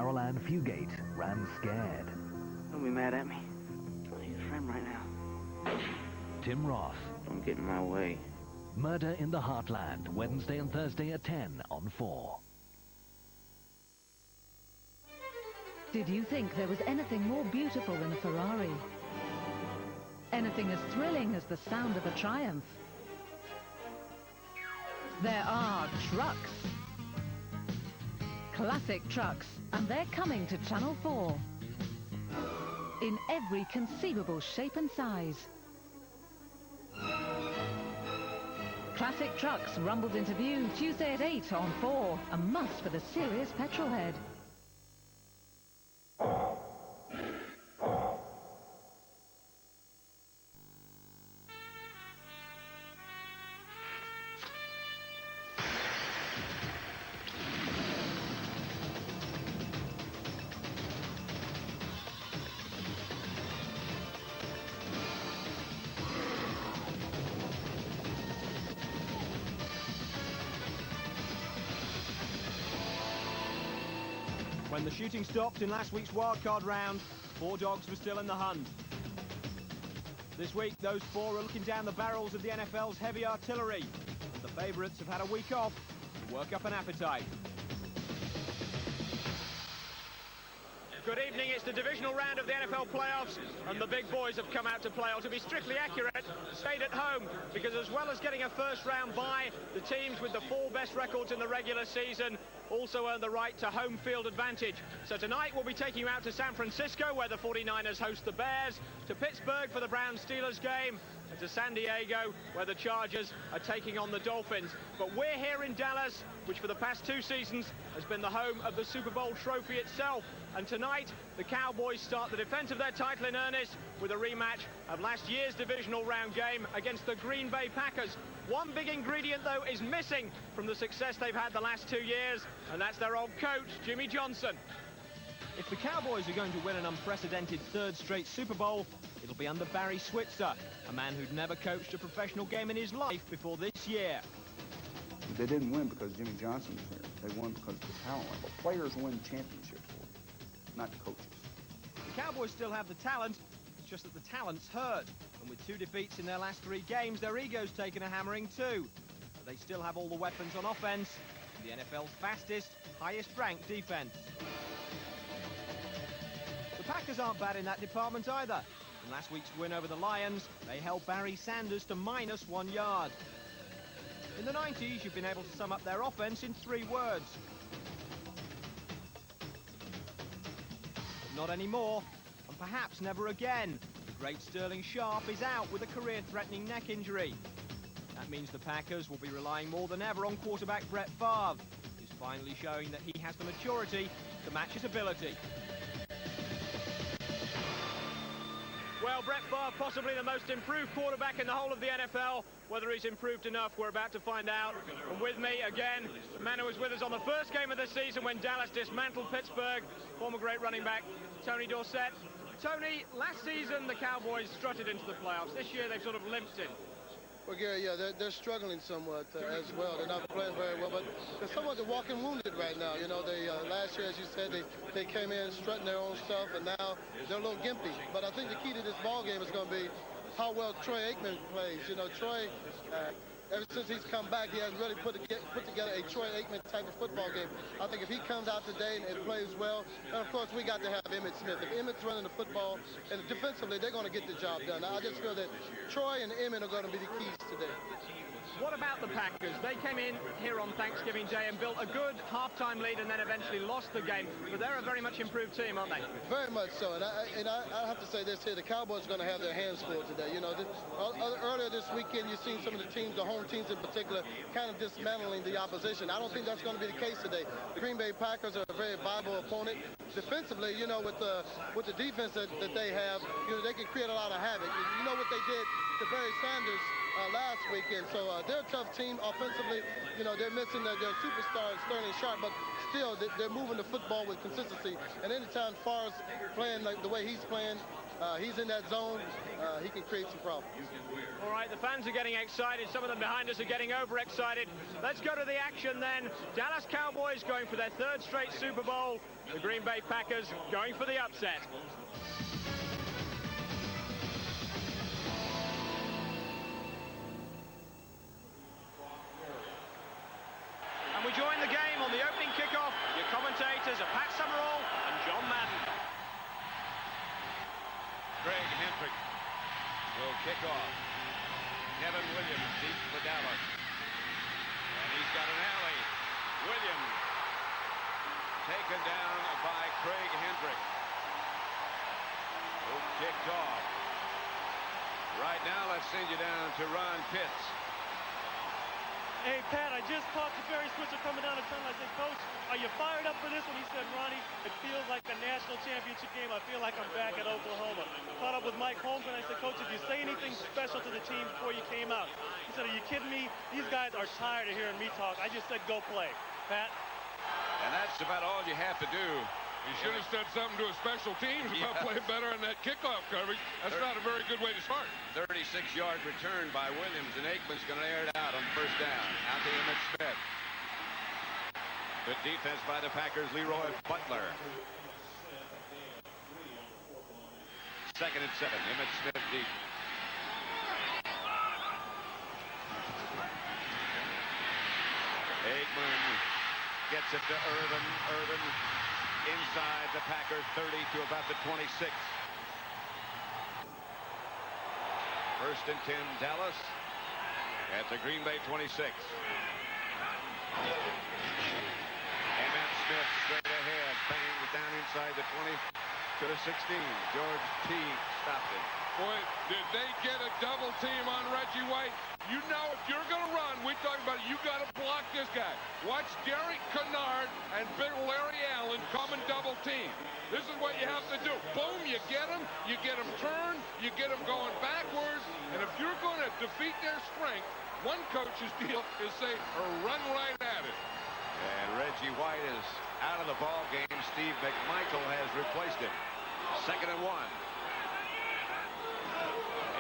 Caroline Fugate ran scared. Don't be mad at me. I need a friend right now. Tim Roth. Don't get in my way. Murder in the Heartland, Wednesday and Thursday at 10 on 4. Did you think there was anything more beautiful than a Ferrari? Anything as thrilling as the sound of a Triumph? There are trucks. Classic trucks, and they're coming to Channel 4. In every conceivable shape and size. Classic Trucks rumbles into view Tuesday at 8 on 4. A must for the serious petrolhead. When the shooting stopped in last week's wildcard round, 4 dogs were still in the hunt. This week, those 4 are looking down the barrels of the NFL's heavy artillery, and the favourites have had a week off to work up an appetite. Good evening, it's the divisional round of the NFL playoffs, and the big boys have come out to play, or to be strictly accurate, stayed at home, because as well as getting a first round bye, the teams with the 4 best records in the regular season also earn the right to home field advantage. So tonight we'll be taking you out to San Francisco, where the 49ers host the Bears, to Pittsburgh for the Browns-Steelers game, and to San Diego, where the Chargers are taking on the Dolphins. But we're here in Dallas, which for the past 2 seasons has been the home of the Super Bowl trophy itself. And tonight, the Cowboys start the defense of their title in earnest with a rematch of last year's divisional round game against the Green Bay Packers. One big ingredient, though, is missing from the success they've had the last 2 years, and that's their old coach, Jimmy Johnson. If the Cowboys are going to win an unprecedented 3rd straight Super Bowl, it'll be under Barry Switzer, a man who'd never coached a professional game in his life before this year. They didn't win because Jimmy Johnson was there. They won because of the talent. But players win championships for you, not coaches. The Cowboys still have the talent, it's just that the talent's hurt. And with 2 defeats in their last 3 games, their ego's taken a hammering too. But they still have all the weapons on offense, and the NFL's fastest, highest-ranked defense. The Packers aren't bad in that department either. In last week's win over the Lions, they held Barry Sanders to -1 yard. In the 90s, you've been able to sum up their offense in 3 words. But not anymore, and perhaps never again. The great Sterling Sharp is out with a career-threatening neck injury. That means the Packers will be relying more than ever on quarterback Brett Favre, who's finally showing that he has the maturity to match his ability. Well, Brett Favre, possibly the most improved quarterback in the whole of the NFL. Whether he's improved enough, we're about to find out. And with me, again, the man who was with us on the first game of the season when Dallas dismantled Pittsburgh, former great running back, Tony Dorset. Tony, last season the Cowboys strutted into the playoffs. This year they've sort of limped in. Well, Gary, yeah, they're struggling somewhat as well. They're not playing very well, but they're somewhat walking wounded right now. You know, they last year, as you said, they came in strutting their own stuff, and now they're a little gimpy. But I think the key to this ball game is going to be how well Troy Aikman plays. You know, Troy, ever since he's come back, he has really put together a Troy Aikman type of football game. I think if he comes out today and plays well, and of course we got to have Emmitt Smith. If Emmitt's running the football, and defensively, they're going to get the job done. I just feel that Troy and Emmitt are going to be the keys today. What about the Packers? They came in here on Thanksgiving Day and built a good halftime lead and then eventually lost the game. But they're a very much improved team, aren't they? Very much so. And I have to say this here. The Cowboys are going to have their hands full today. You know, earlier this weekend, you've seen some of the teams, the home teams in particular, kind of dismantling the opposition. I don't think that's going to be the case today. The Green Bay Packers are a very viable opponent. Defensively, you know, with the defense that they have, you know, they can create a lot of havoc. You know what they did to Barry Sanders last weekend. So they're a tough team offensively. You know, they're missing their superstar Sterling Sharp, but still they're moving the football with consistency. And anytime Favre's playing like the way he's playing, he's in that zone, he can create some problems. All right, the fans are getting excited. Some of them behind us are getting overexcited. Let's go to the action then. Dallas Cowboys going for their third straight Super Bowl. The Green Bay Packers going for the upset. And we join the game on the opening kickoff. Your commentators are Pat Summerall and John Madden. Craig Hendrick will kick off. Kevin Williams deep for Dallas. And he's got an alley. Williams taken down by Craig Hendrick, who kicked off. Right now, let's send you down to Ron Pitts. Hey, Pat, I just talked to Barry Switzer coming down the tunnel. I said, Coach, are you fired up for this one? He said, Ronnie, it feels like a national championship game. I feel like I'm back at Oklahoma. Caught up with Mike Holmes, and I said, Coach, did you say anything special to the team before you came out? He said, are you kidding me? These guys are tired of hearing me talk. I just said, go play. Pat? And that's about all you have to do. You should have said something to a special teams about playing better on that kickoff coverage. That's not a very good way to start. 36-yard return by Williams, and Aikman's going to air it out on first down. Out to Emmitt Smith. Good defense by the Packers, Leroy Butler. 2nd and 7, Emmitt Smith deep. Aikman gets it to Irvin. Irvin inside the Packers 30 to about the 26. 1st and 10, Dallas at the Green Bay 26. Emmitt Smith straight ahead, bangs down inside the 20 to the 16. George Teague stopped it. Boy, did they get a double team on Reggie White. You know, if you're going to run, we talk about it, you got to block this guy. Watch Derek Kennard and big Larry Allen come and double team. This is what you have to do. Boom, you get them turned, you get them going backwards, and if you're going to defeat their strength, one coach's deal is say, run right at it. And Reggie White is out of the ball game. Steve McMichael has replaced him. 2nd and 1.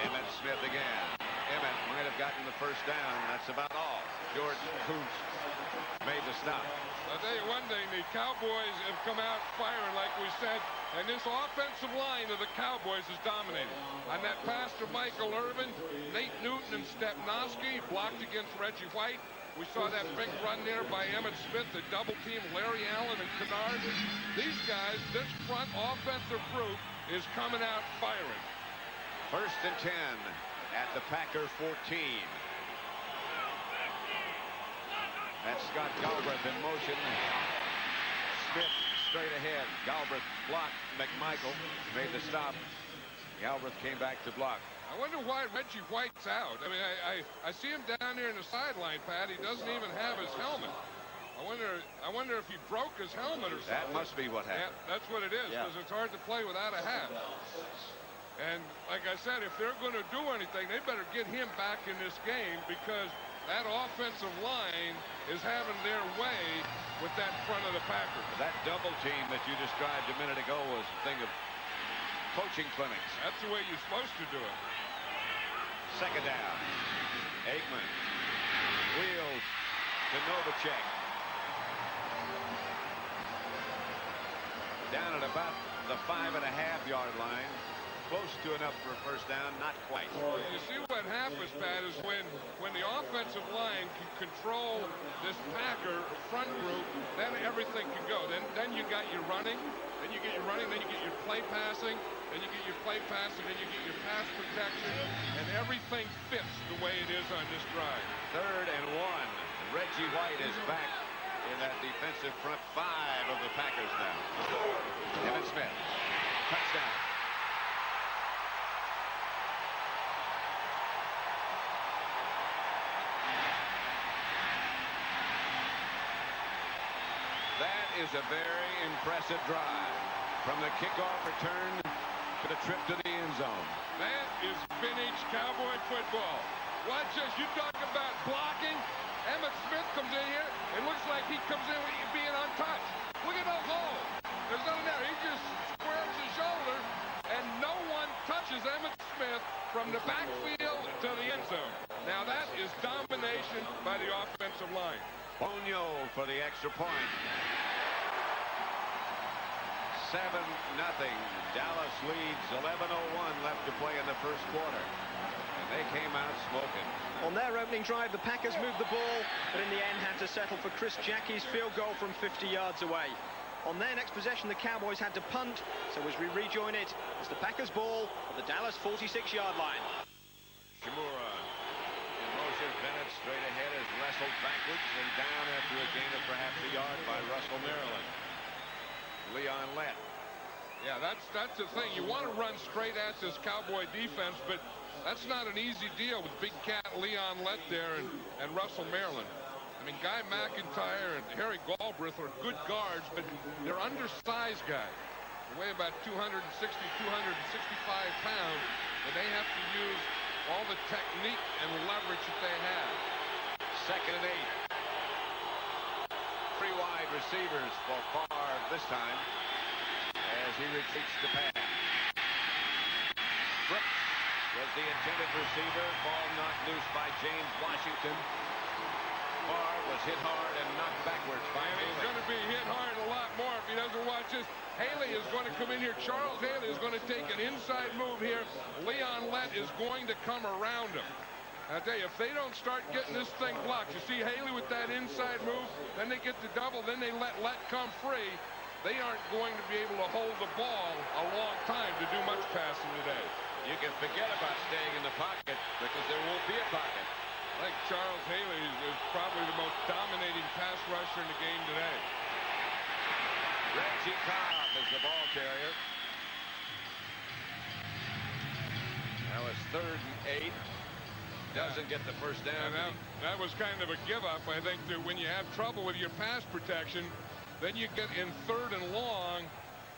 Emmitt Smith again. Emmitt might have gotten the first down. That's about all. Jordan Kuntz made the stop. I'll tell you one thing, the Cowboys have come out firing like we said, and this offensive line of the Cowboys is dominating. On that pass to Michael Irvin, Nate Newton and Stepnoski blocked against Reggie White. We saw that big run there by Emmitt Smith, the double team Larry Allen and Kennard. These guys, this front offensive group is coming out firing. 1st and 10 at the Packer 14. That's Scott Galbraith in motion. Smith straight ahead. Galbraith blocked. McMichael made the stop. Galbraith came back to block. I wonder why Reggie White's out. I mean, I see him down there in the sideline, Pat. He doesn't even have his helmet. I wonder if he broke his helmet or something. That must be what happened. Yeah, that's what it is, because it's hard to play without a hat. And like I said, if they're going to do anything, they better get him back in this game, because that offensive line is having their way with that front of the Packers. That double team that you described a minute ago was a thing of coaching clinics. That's the way you're supposed to do it. 2nd down. Aikman wheels to Novacek. Down at about the 5.5-yard line. Close to enough for a first down, not quite. You see what happens, Pat, is when the offensive line can control this Packer front group, then everything can go. Then you got your running, then you get your play passing, then you get your play passing, then you get your pass protection, and everything fits the way it is on this drive. 3rd and 1. Reggie White is back in that defensive front 5 of the Packers now. Emmitt Smith, touchdown. That is a very impressive drive. From the kickoff return to the trip to the end zone. That is vintage Cowboy football. Watch this. You talk about blocking. Emmitt Smith comes in here. It looks like he comes in with being untouched. Look at those holes. There's nothing there. He just squares his shoulder, and no one launches Emmitt Smith from the backfield to the end zone. Now that is domination by the offensive line. Bonio for the extra point. 7-0. Dallas leads. 11:01 left to play in the first quarter. And they came out smoking. On their opening drive, the Packers moved the ball, but in the end had to settle for Chris Jackie's field goal from 50 yards away. On their next possession, the Cowboys had to punt, so as we rejoin it, it's the Packers' ball at the Dallas 46-yard line. Shimura in motion. Bennett straight ahead is wrestled backwards and down after a gain of perhaps a yard by Russell, Maryland. Leon Lett. Yeah, that's the thing. You want to run straight at this Cowboy defense, but that's not an easy deal with big cat Leon Lett there and Russell, Maryland. I mean, Guy McIntyre and Harry Galbraith are good guards, but they're undersized guys. They weigh about 260, 265 pounds, and they have to use all the technique and leverage that they have. 2nd and 8. 3 wide receivers for Favre this time as he retreats to pass. Brooks was the intended receiver. Ball knocked loose by James Washington. Favre was hit hard and knocked backwards by Haley. He's going to be hit hard a lot more if he doesn't watch this. Haley is going to come in here. Charles Haley is going to take an inside move here. Leon Lett is going to come around him. I tell you, if they don't start getting this thing blocked, you see Haley with that inside move, then they get the double, then they let Lett come free. They aren't going to be able to hold the ball a long time to do much passing today. You can forget about staying in the pocket because there won't be a pocket. I think Charles Haley is probably the most dominating pass rusher in the game today. Reggie Cobb is the ball carrier. Now it's 3rd and 8. Doesn't get the first down. That was kind of a give-up, I think, that when you have trouble with your pass protection, then you get in 3rd and long,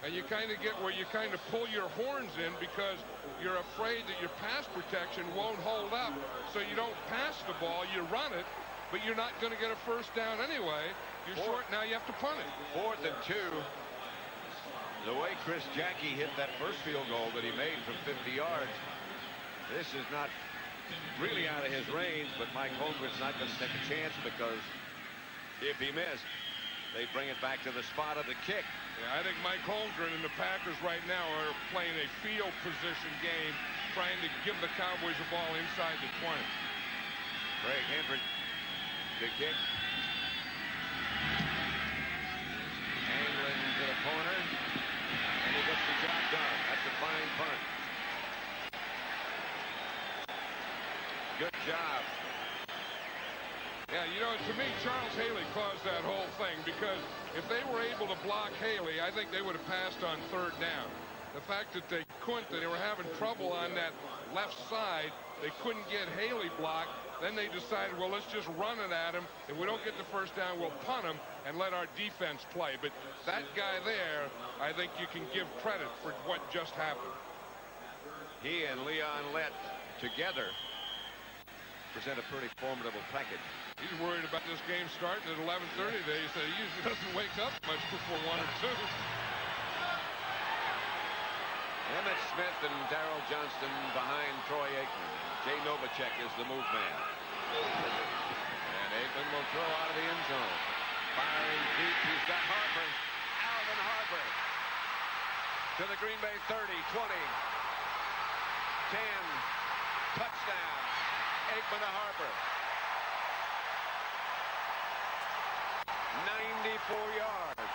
and you kind of get where you kind of pull your horns in because you're afraid that your pass protection won't hold up. So you don't pass the ball, you run it, but you're not going to get a first down anyway. You're short, now you have to punt it. 4th and 2. The way Chris Jackie hit that first field goal that he made from 50 yards, this is not really out of his range, but Mike Holmgren's not going to take a chance because if he missed, they bring it back to the spot of the kick. Yeah, I think Mike Holmgren and the Packers right now are playing a field position game, trying to give the Cowboys the ball inside the 20. Craig Hendrick, big kick. Angling to the corner, and he gets the job done. That's a fine punt. Good job. Yeah, you know, to me, Charles Haley caused that whole thing because if they were able to block Haley, I think they would have passed on 3rd down. The fact that they couldn't, they were having trouble on that left side, they couldn't get Haley blocked, then they decided, well, let's just run it at him. If we don't get the first down, we'll punt him and let our defense play. But that guy there, I think you can give credit for what just happened. He and Leon Lett together present a pretty formidable package. He's worried about this game starting at 11:30 today. He said he usually doesn't wake up much before 1 or 2. Emmitt Smith and Darrell Johnston behind Troy Aikman. Jay Novacek is the move man. And Aikman will throw out of the end zone. Firing deep, he's got Harper. Alvin Harper. To the Green Bay 30, 20, 10. Touchdown. Aikman to Harper. 94 yards.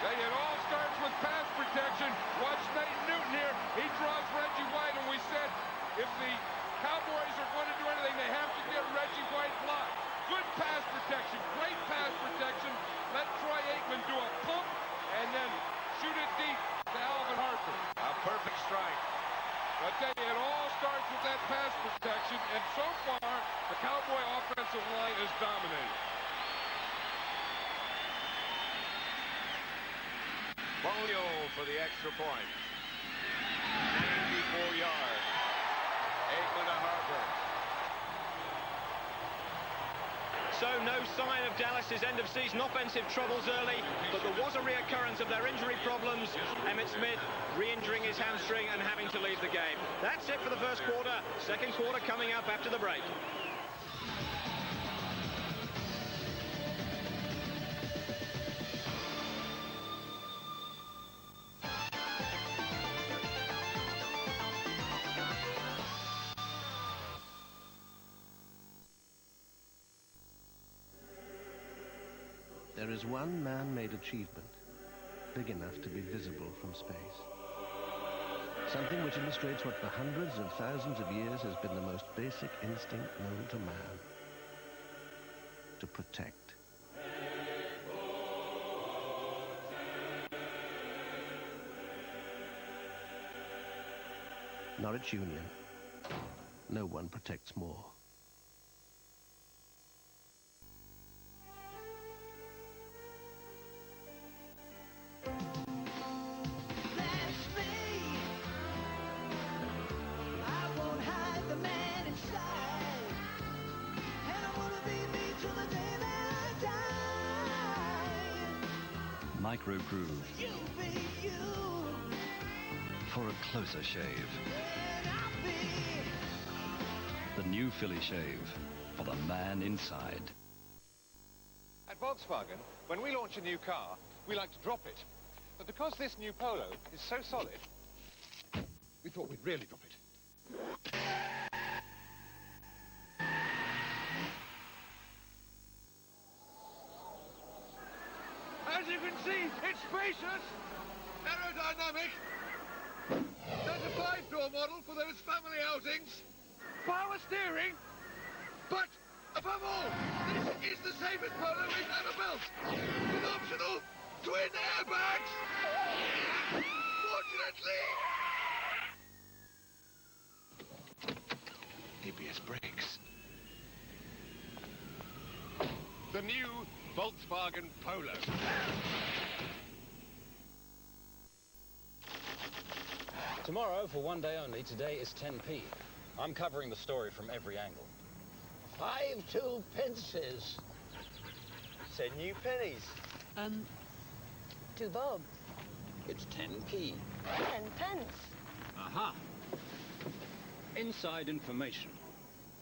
It all starts with pass protection. Watch Nate Newton here. He draws Reggie White, and we said if the Cowboys are going to do anything, they have to get Reggie White blocked. Good pass protection, great pass protection. Let Troy Aikman do a pump and then shoot it deep to Alvin Harper. A perfect strike. I tell you, it all starts with that pass protection, and so far, the Cowboy offensive line is dominating. Bonio for the extra point. 94 yards. Aikman to Harper. So no sign of Dallas's end-of-season offensive troubles early, but there was a reoccurrence of their injury problems. Emmitt Smith re-injuring his hamstring and having to leave the game. That's it for the first quarter. Second quarter coming up after the break. There is one man-made achievement, big enough to be visible from space. Something which illustrates what for hundreds and thousands of years has been the most basic instinct known to man. To protect. Norwich Union. No one protects more. Micro groove for a closer shave. The new Philly shave for the man inside. At Volkswagen, when we launch a new car, we like to drop it. But because this new Polo is so solid, we thought we'd really drop it. As you can see, it's spacious, aerodynamic. There's a 5-door model for those family outings. Power steering. But above all, this is the safest Polo we've ever built. With optional twin airbags. Fortunately. ABS brakes. The new Volkswagen Polo. Tomorrow, for one day only, today is 10p. I'm covering the story from every angle. 5 2 pences. Said new pennies. 2 bob. It's 10p. 10 pence. Aha! Inside information.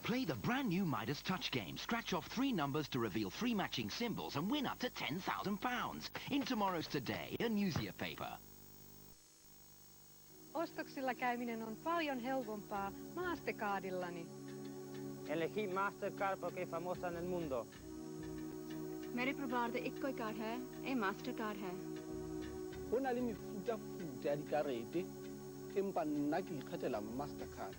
Play the brand new Midas Touch game. Scratch off 3 numbers to reveal 3 matching symbols and win up to £10,000 in tomorrow's Today, a newsier paper. Ostoksilla käyminen on paljon helpompaa Mastercardillani. Elegí Mastercard porque es famosa en el mundo. मेरे परिवार दा इक्को ही card है, ये Mastercard है। हो ना ले mefuta-futa ya dikarete, empa nna ke ikgethela Mastercard.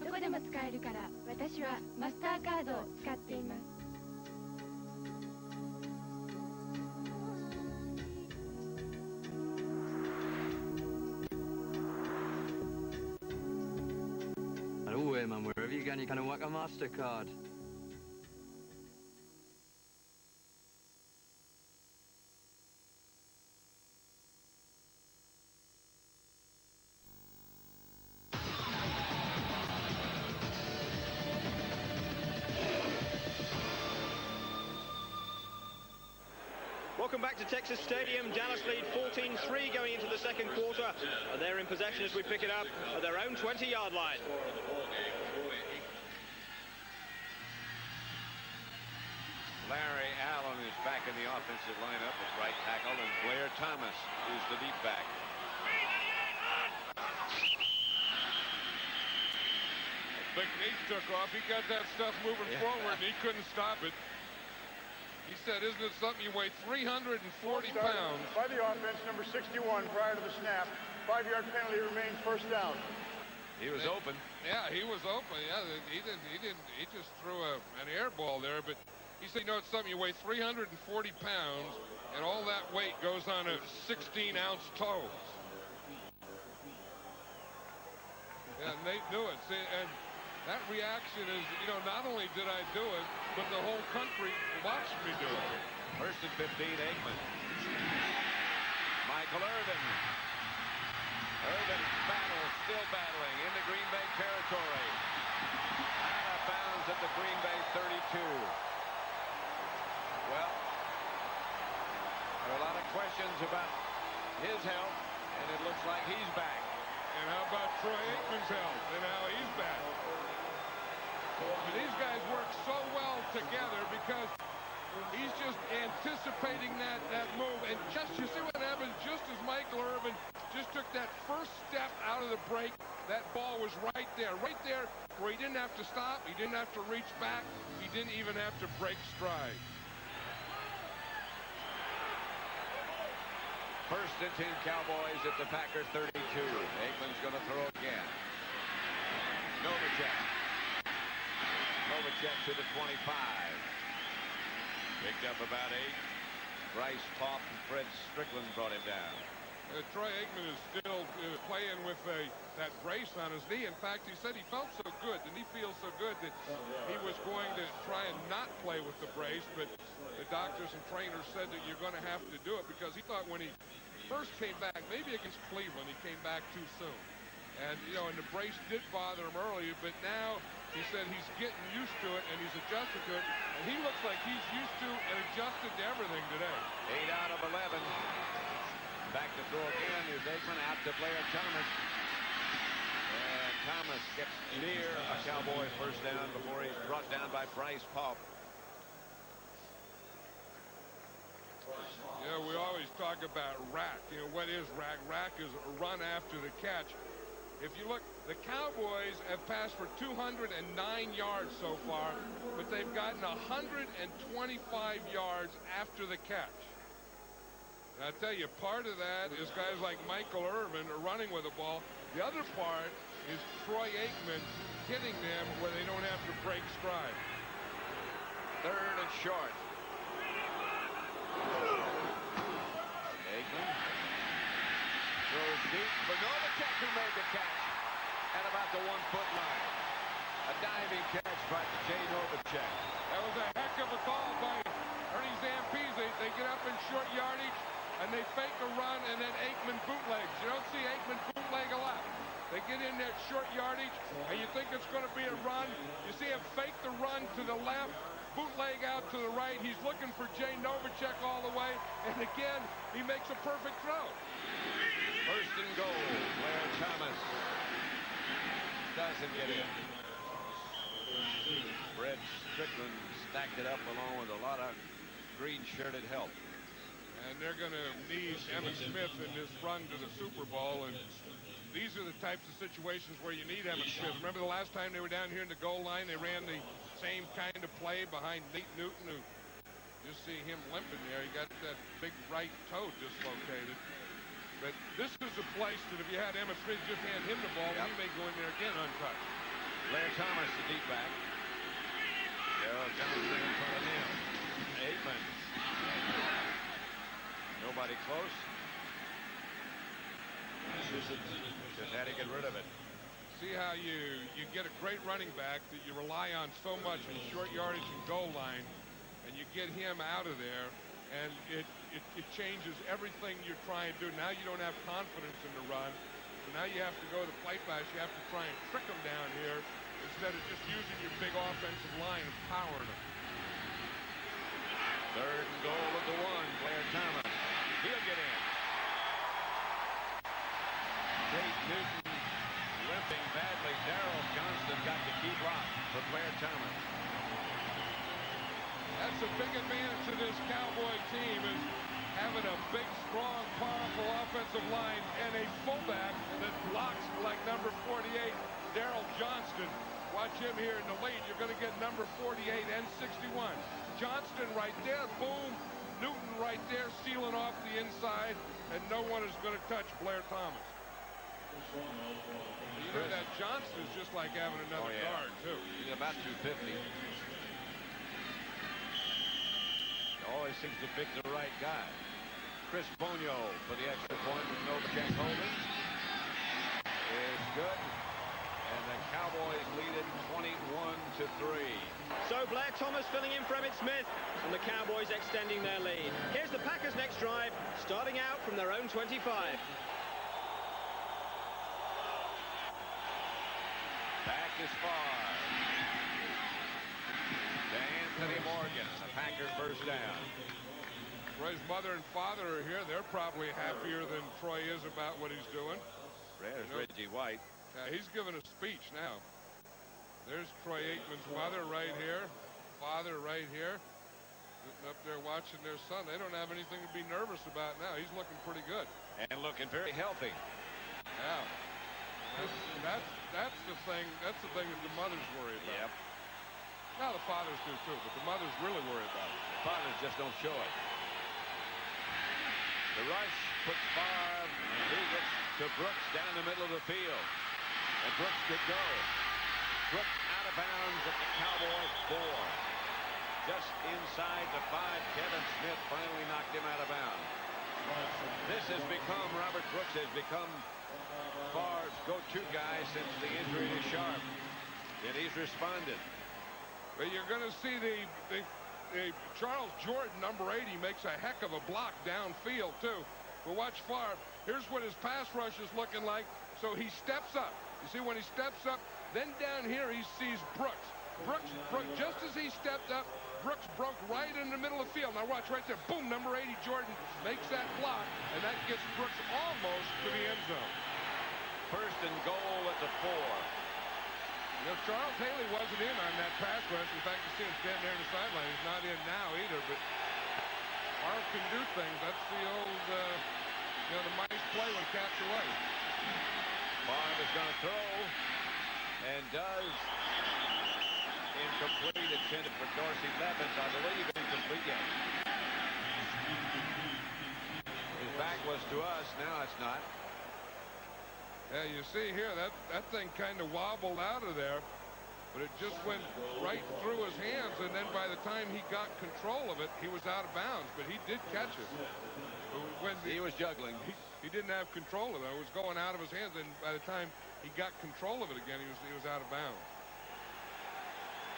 どこでも使えるから、私はマスターカードを使っています。Hello, man, wherever you go, you can work a Mastercard. Welcome back to Texas Stadium. Dallas lead 14-3 going into the second quarter. And they're in possession as we pick it up at their own 20-yard line. Larry Allen is back in the offensive lineup at right tackle, and Blair Thomas is the deep back. Big Nate took off. He got that stuff moving forward, and he couldn't stop it. He said, isn't it something you weigh 340 pounds? By the offense, number 61, prior to the snap. 5-yard penalty remains first down. He was open. Yeah, he was open. Yeah, he just threw an air ball there, but he said, you know, it's something you weigh 340 pounds, and all that weight goes on a 16-ounce toe. Yeah, Nate knew it. See, and that reaction is, you know, not only did I do it, but the whole country watched me do it. First and 15, Aikman. Michael Irvin. Irvin battles, still battling into Green Bay territory. Out of bounds at the Green Bay 32. Well, there are a lot of questions about his health, and it looks like he's back. And how about Troy Aikman's health and how he's back? But these guys work so well together because he's just anticipating that move. And just, you see what happened? Just as Michael Irvin just took that first step out of the break, that ball was right there where he didn't have to stop, he didn't have to reach back, he didn't even have to break stride. First and 10 Cowboys at the Packers 32. Aikman's going to throw again. Novacek. Novacek to the 25. Picked up about 8. Bryce Popp and Fred Strickland brought him down. Troy Aikman is still playing with that brace on his knee. In fact, he said he felt so good, and he feels so good that he was going to try and not play with the brace, but the doctors and trainers said that you're going to have to do it because he thought when he first came back, maybe against Cleveland, he came back too soon. And, you know, and the brace did bother him earlier, but now he said he's getting used to it and he's adjusted to it. And he looks like he's used to and adjusted to everything today. 8 out of 11. Back to throw again is Aikman, out to Blair Thomas. And Thomas gets near a Cowboy first down before he's brought down by Bryce Popp. Yeah, we always talk about rack. You know, what is rack? Rack is a run after the catch. If you look, the Cowboys have passed for 209 yards so far, but they've gotten 125 yards after the catch. And I tell you, part of that is guys like Michael Irvin are running with the ball. The other part is Troy Aikman hitting them where they don't have to break stride. Third and short. Aikman throws deep for Novacek, who made the catch at about the 1-foot line. A diving catch by Jay Novacek. That was a heck of a call by Ernie Zampese. They get up in short yardage and they fake a run, and then Aikman bootlegs. You don't see Aikman bootleg a lot. They get in that short yardage and you think it's going to be a run. You see him fake the run to the left, bootleg out to the right. He's looking for Jay Novacek all the way, and again he makes a perfect throw. First and goal. Blair Thomas doesn't get in. Fred Strickland stacked it up along with a lot of green-shirted help. And they're going to need Emmitt Smith in this run to the Super Bowl, and these are the types of situations where you need Emmitt Smith. Remember the last time they were down here in the goal line, they ran the same kind of play behind Nate Newton, who just see him limping there. He got that big right toe dislocated. But this is a place that if you had Emmitt Smith just hand him the ball, he may go in there again untouched. Blair Thomas, the deep back. Darrell Johnson in front of him. Aikman. Nobody close. Just had to get rid of it. See how you get a great running back that you rely on so much in short yardage and goal line, and you get him out of there, and it changes everything you're trying to do. Now you don't have confidence in the run, so now you have to go to the play pass. You have to try and trick them down here instead of just using your big offensive line and powering them. Third and goal of the 1, Blair Thomas. He'll get in. Nate Newton limping badly. Darrell Johnston got the key block for Blair Thomas. That's a big advantage to this Cowboy team, is having a big, strong, powerful offensive line and a fullback that blocks like number 48, Darrell Johnston. Watch him here in the lead. You're going to get number 48 and 61. Johnston right there, boom. Newton right there sealing off the inside, and no one is going to touch Blair Thomas. You know that Johnston is just like having another guard, too. He's about 250. Always seems to pick the right guy. Chris Bonio for the extra point with Novacek holding is good. And the Cowboys lead it 21-3. So Blair Thomas filling in for Emmitt Smith, and the Cowboys extending their lead. Here's the Packers' next drive, starting out from their own 25. Back is far. To Anthony Morgan, the Packers first down. Troy's mother and father are here. They're probably happier than Troy is about what he's doing. There's Reggie White. Yeah, he's giving a speech now. There's Troy Aikman's mother right here. Father right here. Sitting up there watching their son. They don't have anything to be nervous about now. He's looking pretty good. And looking very healthy. Yeah. That's the thing. That's the thing that the mothers worry about. Yep. Now the fathers do too, but the mothers really worry about it. The fathers just don't show it. The rush puts Favre, and he gets to Brooks down the middle of the field. And Brooks could go. Brooks out of bounds at the Cowboy 4. Just inside the 5, Kevin Smith finally knocked him out of bounds. This has become, Robert Brooks has become Favre's go-to guy since the injury to Sharp. And he's responded. But you're going to see the Charles Jordan, number 80, makes a heck of a block downfield, too. But watch Favre. Here's what his pass rush is looking like. So he steps up. You see, when he steps up, then down here he sees Brooks. Brooks, just as he stepped up, Brooks broke right in the middle of the field. Now watch right there. Boom, number 80, Jordan, makes that block, and that gets Brooks almost to the end zone. First and goal at the 4. You know, Charles Haley wasn't in on that pass rush. In fact, you see him standing there on the sideline. He's not in now either, but Favre can do things. That's the old, the mice play when cats are away. Favre is going to throw, and does. Incomplete, intended for Dorsey Levens, I believe. Incomplete yet. His back was to us, now it's not. Yeah, you see here, that thing kind of wobbled out of there, but it just went right through his hands, and then by the time he got control of it, he was out of bounds, but he did catch it. When he was juggling. He didn't have control of it. It was going out of his hands, and by the time he got control of it again, he was out of bounds.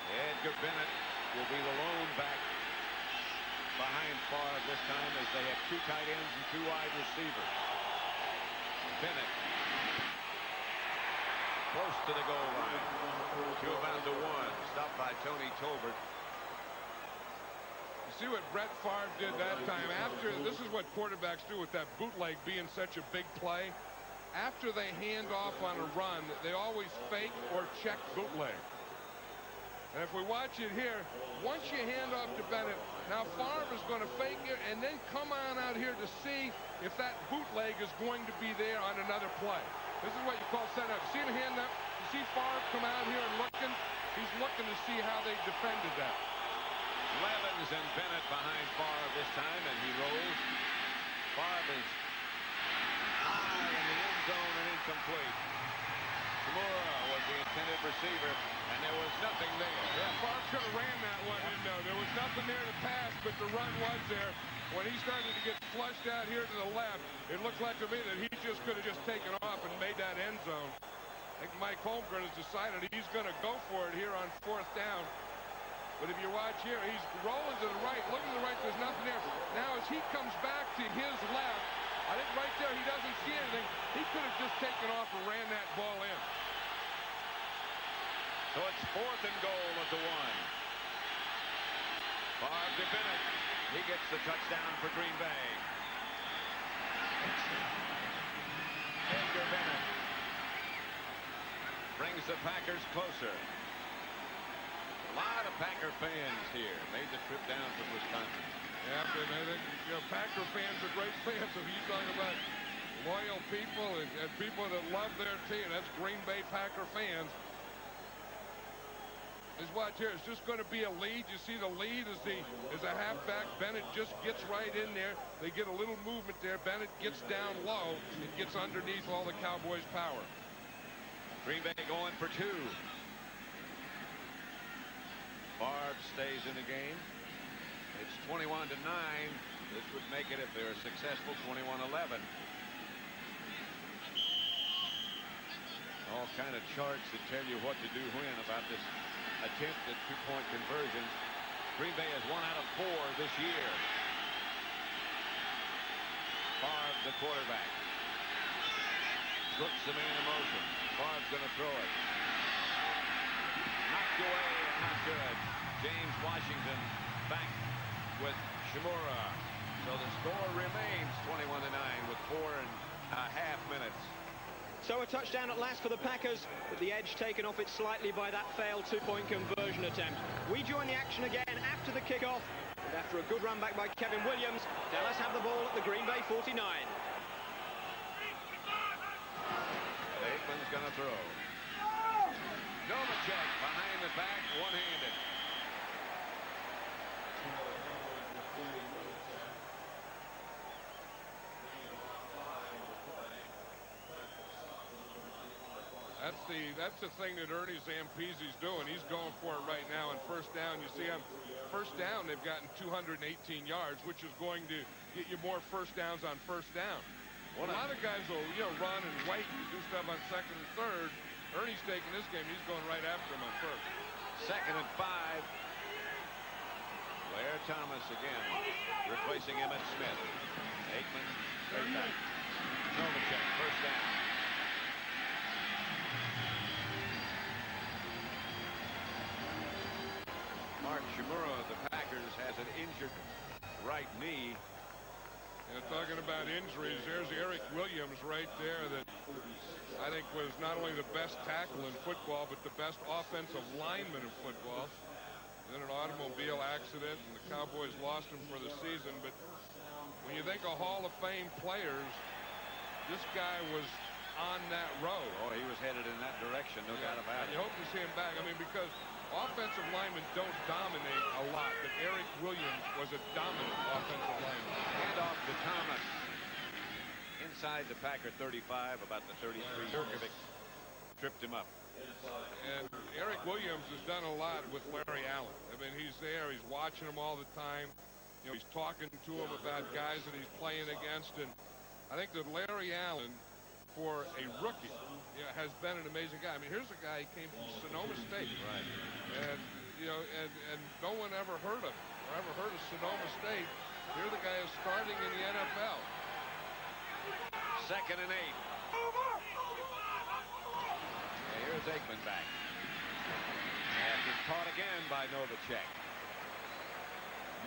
Edgar Bennett will be the lone back behind Favre this time, as they have 2 tight ends and 2 wide receivers. Bennett close to the goal line. 2 about to 1. Stopped by Tony Tolbert. You see what Brett Favre did that time? This is what quarterbacks do with that bootleg being such a big play. After they hand off on a run, they always fake or check bootleg. And if we watch it here, once you hand off to Bennett, now Favre is going to fake it and then come on out here to see if that bootleg is going to be there on another play. This is what you call set up. See him hand up? You see Favre come out here and looking? He's looking to see how they defended that. Levens and Bennett behind Favre this time, and he rolls. Favre is high in the end zone and incomplete. Tamura was the intended receiver, and there was nothing there. Yeah, Favre could have ran that one in, though. There was nothing there to pass, but the run was there. When he started to get flushed out here to the left, it looked like to me that he just could have just taken off and made that end zone. I think Mike Holmgren has decided he's going to go for it here on 4th down. But if you watch here, he's rolling to the right. Looking to the right, there's nothing there. Now as he comes back to his left, I think right there he doesn't see anything. He could have just taken off and ran that ball in. So it's 4th and goal at the 1. Favre to Bennett. He gets the touchdown for Green Bay. Edgar Bennett brings the Packers closer. A lot of Packer fans here. Made the trip down from Wisconsin. Yeah, but I think, Packer fans are great fans. If you talk about loyal people and people that love their team, that's Green Bay Packer fans. Just watch here. It's just going to be a lead. You see the lead is a halfback. Bennett just gets right in there. They get a little movement there. Bennett gets down low and gets underneath all the Cowboys' power. Green Bay going for 2. Favre stays in the game. It's 21-9. This would make it, if they're successful, 21-11. All kind of charts that tell you what to do when about this attempt at two-point conversions. Green Bay has 1 out of 4 this year. Favre, the quarterback. Brooks the man in motion. Favre's going to throw it. Knocked away and not good. James Washington back with Shimura. So the score remains 21-9 with 4.5 minutes. So a touchdown at last for the Packers, with the edge taken off it slightly by that failed two-point conversion attempt. We join the action again after the kickoff, and after a good run back by Kevin Williams, Dallas have the ball at the Green Bay 49. Aikman's going to throw. Novacek behind the back, one-handed. That's the thing that Ernie Zampese's doing. He's going for it right now on first down. You see him first down, they've gotten 218 yards, which is going to get you more first downs on first down. A lot of guys will, run and wait and do stuff on second and third. Ernie's taking this game. He's going right after him on first. 2nd and 5. Blair Thomas again, replacing Emmitt Smith. Aikman, right back. Novacek, first down. Mark Shimura of the Packers has an injured right knee. And talking about injuries, there's Eric Williams right there that I think was not only the best tackle in football, but the best offensive lineman in football. Then an automobile accident, and the Cowboys lost him for the season. But when you think of Hall of Fame players, this guy was on that road. Oh, he was headed in that direction, no doubt about it. You hope to see him back. I mean, because offensive linemen don't dominate a lot, but Eric Williams was a dominant offensive lineman. Hand off to Thomas. Inside the Packer 35, about the 33. Jurkovic tripped him up. And Eric Williams has done a lot with Larry Allen. I mean, he's there. He's watching him all the time. He's talking to him about guys that he's playing against. And I think that Larry Allen, for a rookie, has been an amazing guy. I mean, here's a guy who came from Sonoma State. Right. And, and no one ever heard of him or ever heard of Sonoma State. Here the guy is starting in the NFL. 2nd and 8. Here's Aikman back. And it's caught again by Novacek.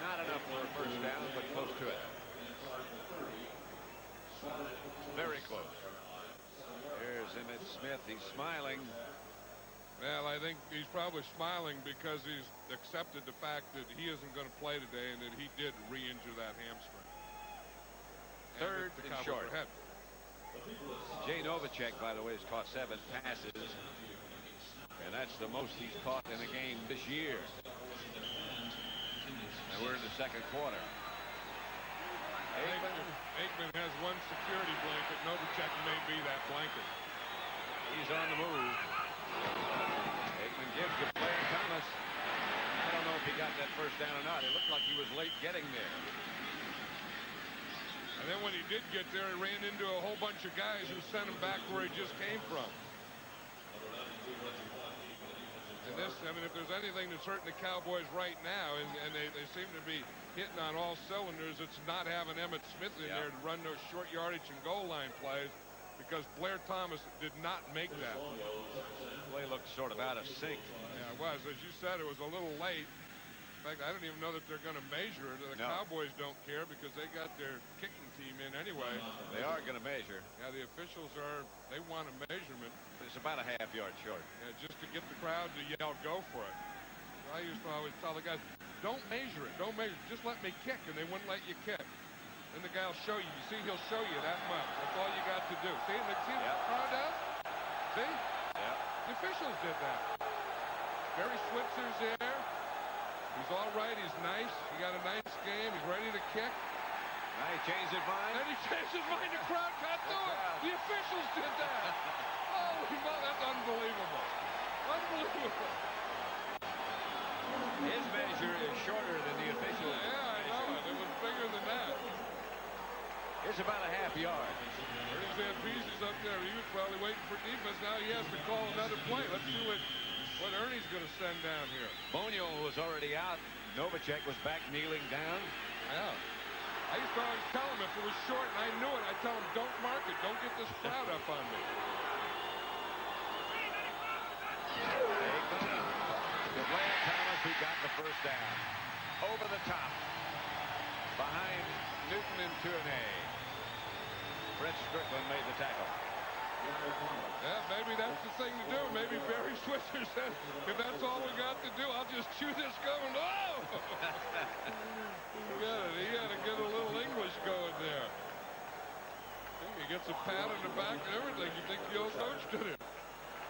Not enough for a first down, but close to it. Very close. Here's Emmitt Smith. He's smiling. Well, I think he's probably smiling because he's accepted the fact that he isn't going to play today and that he did re-injure that hamstring. 3rd and short. Jay Novacek, by the way, has caught 7 passes. And that's the most he's caught in a game this year. And we're in the 2nd quarter. Aikman has one security blanket. Novacek may be that blanket. He's on the move. Aikman gives to Blair Thomas. I don't know if he got that first down or not. It looked like he was late getting there. And then when he did get there, he ran into a whole bunch of guys who sent him back where he just came from. And this, I mean, if there's anything that's hurting the Cowboys right now, and they seem to be hitting on all cylinders, it's not having Emmitt Smith in there to run those short yardage and goal line plays, because Blair Thomas did not make that. Play looked sort of out of sync. Yeah, it was. As you said, it was a little late. In fact, I don't even know that they're going to measure it. The Cowboys don't care because they got their kicking team in anyway. They are going to measure. Yeah, the officials they want a measurement. It's about a half yard short. Yeah, just to get the crowd to yell, go for it. So I used to always tell the guys, don't measure it. Don't measure it. Just let me kick, and they wouldn't let you kick. Then the guy will show you. You see, he'll show you that much. That's all you got to do. See what the crowd does? See? Yeah. The officials did that. Barry Switzer's there. He's all right. He's nice. He got a nice game. He's ready to kick. Now he changed his mind. And he changed his mind. The crowd got to it. The officials did that. Holy moly, that's unbelievable. Unbelievable. His measure is shorter than the officials. Yeah, I know it. It was bigger than that. It's about a half yard. Pretty Zampese's up there. He was probably waiting for defense. Now he has to call another play. Let's see what Ernie's going to send down here. Bonio was already out. Novacek was back kneeling down. Yeah. I used to always tell him if it was short and I knew it, I'd tell him, don't mark it. Don't get this crowd up on me. Blair Thomas, who got the first down. Over the top. Behind Newton and Tournay. Brett Strickland made the tackle. Yeah, maybe that's the thing to do. Maybe Barry Switzer said, if that's all we got to do, I'll just chew this going. Oh! He got to get a little English going there. He gets a pat on the back and everything. You think the old coach did it.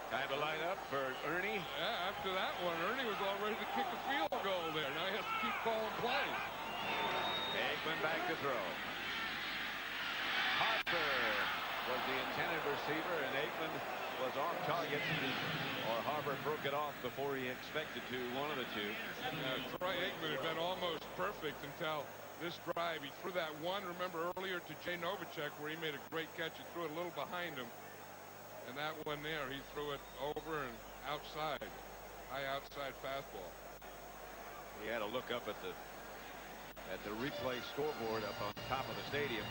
Time to line up for Ernie. Yeah, after that one, Ernie was all ready to kick a field goal there. Now he has to keep calling plays. Aikman back to throw. Harper was the intended receiver, and Aikman was off target, or Harper broke it off before he expected to, one of the two. Troy Aikman had been almost perfect until this drive. He threw that one, remember earlier, to Jay Novacek, where he made a great catch. He threw it a little behind him. And that one there, he threw it over and outside. High outside fastball. He had a look up at the replay scoreboard up on top of the stadium.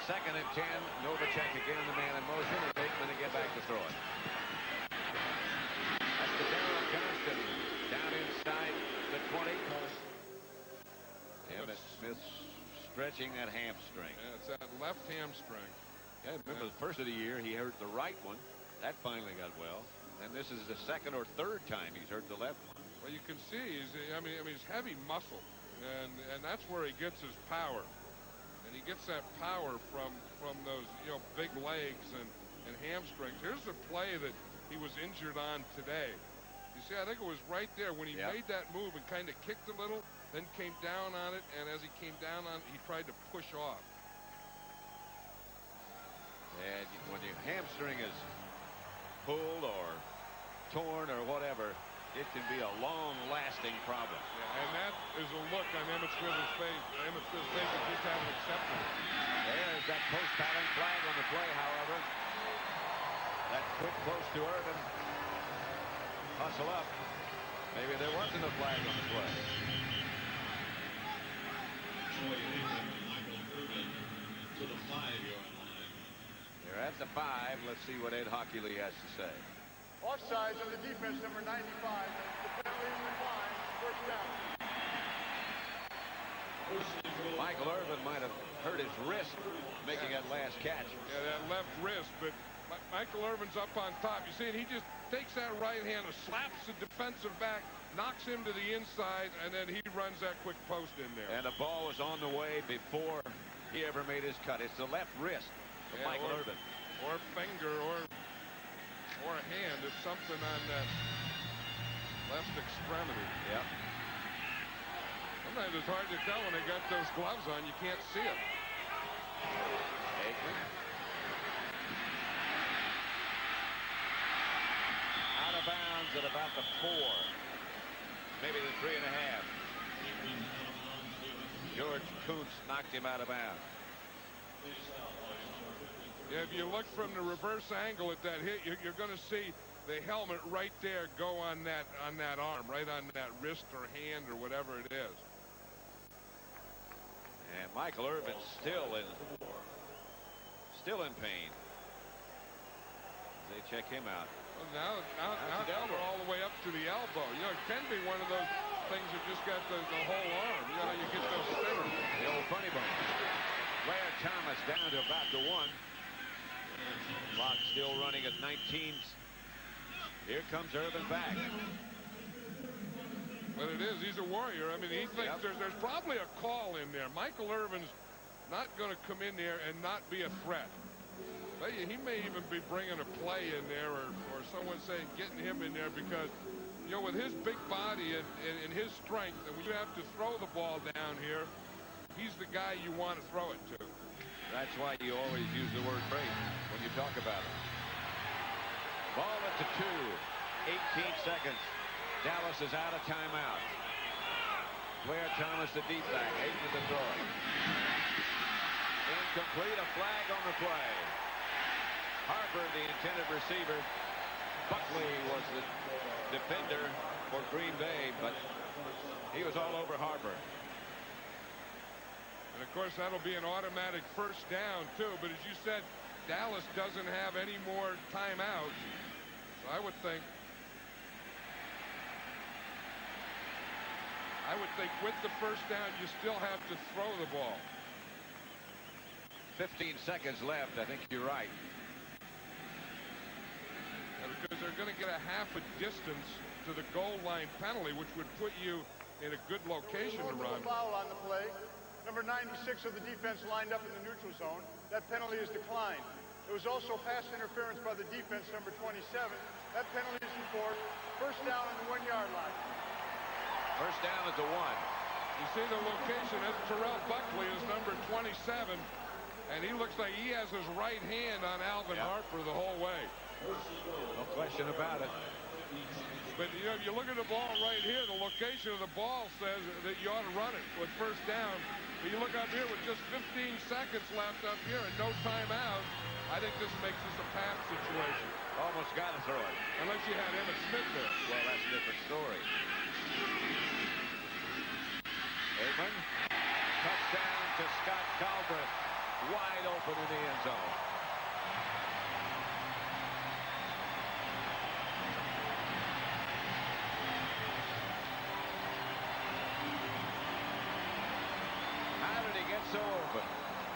Second and 10. Novacek again, the man in motion, and Aikman to get back to throw it. That's the Darrell Johnston down inside the 20. Emmett Smith stretching that hamstring. Yeah, it's that left hamstring. Yeah, remember the first of the year he hurt the right one. That finally got well. And this is the second or third time he's hurt the left one. Well, you can see he's heavy muscle, and that's where he gets his power. And he gets that power from those big legs and hamstrings. Here's the play that he was injured on today. You see, I think it was right there when he made that move and kind of kicked a little, then came down on it, and as he came down on it, he tried to push off. And when your hamstring is pulled or torn or whatever, it can be a long-lasting problem. Yeah, and that is a look on Emmett Smith's face. Emmett Smith's face is just haven't accepted it. There's that post-pattern flag on the play, however. That quick close to Irvin. Hustle up. Maybe there wasn't a flag on the play. They're at the 5. Let's see what Ed Hockley has to say. Offsides on the defense, number 95. The penalty is fine. First down. Michael Irvin might have hurt his wrist making that last catch. Yeah, that left wrist, but Michael Irvin's up on top. You see, and he just takes that right hand and slaps the defensive back, knocks him to the inside, and then he runs that quick post in there. And the ball was on the way before he ever made his cut. It's the left wrist of Michael Irvin. Or finger, or a hand. It's something on that left extremity. Yep. Sometimes it's hard to tell when they got those gloves on. You can't see it. Aikman. Out of bounds at about the 4. Maybe the 3.5. George Kuntz knocked him out of bounds. Yeah, if you look from the reverse angle at that hit, you're going to see the helmet right there go on that arm, right on that wrist or hand or whatever it is. And Michael Irvin's still in pain. They check him out. Well, now they're all the way up to the elbow. You know, it can be one of those things that just got the whole arm. You know how you get those stingers. The old funny bone. Blair Thomas down to about the 1. Clock still running at 19. Here comes Irvin back. But it is. He's a warrior. I mean, he thinks there's probably a call in there. Michael Irvin's not going to come in there and not be a threat. But he may even be bringing a play in there, or someone saying getting him in there because, you know, with his big body and his strength, and when you have to throw the ball down here, he's the guy you want to throw it to. That's why you always use the word break when you talk about it. Ball at the 2. 18 seconds. Dallas is out of timeout. Blair Thomas, the deep back, Hayden to throw it. Incomplete, a flag on the play. Harper, the intended receiver. Buckley was the defender for Green Bay, but he was all over Harper. And of course, that'll be an automatic first down, too. But as you said, Dallas doesn't have any more timeouts. So I would think with the first down, you still have to throw the ball. 15 seconds left. I think you're right. Because they're going to get a half a distance to the goal line penalty, which would put you in a good location to run. Foul on the play. Number 96 of the defense lined up in the neutral zone. That penalty is declined. There was also pass interference by the defense, number 27. That penalty is enforced. First down on the 1-yard line. First down at the 1. You see the location. That's Terrell Buckley is number 27. And he looks like he has his right hand on Alvin Harper the whole way. No question about it. But you know, if you look at the ball right here, the location of the ball says that you ought to run it with first down. But you look up here with just 15 seconds left up here and no timeout. I think this makes this a pass situation. Almost got to throw it. Unless you had Emmitt Smith there. Well, that's a different story. Aikman. Touchdown to Scott Calvert. Wide open in the end zone. How did he get so open?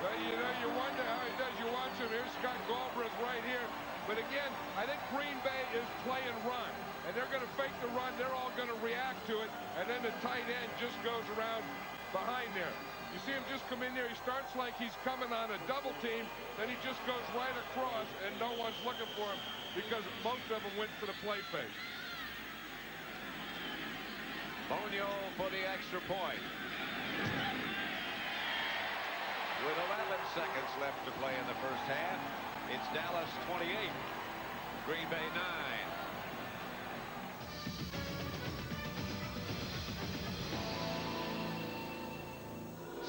Well, you know, you wonder how he does. You watch him. Here's Scott Galbraith right here. But again, I think Green Bay is playing run. And they're going to fake the run. They're all going to react to it. And then the tight end just goes around behind there. You see him just come in there. He starts like he's coming on a double team. Then he just goes right across, and no one's looking for him because most of them went for the play fake. Bonio for the extra point. With 11 seconds left to play in the first half, it's Dallas 28, Green Bay 9.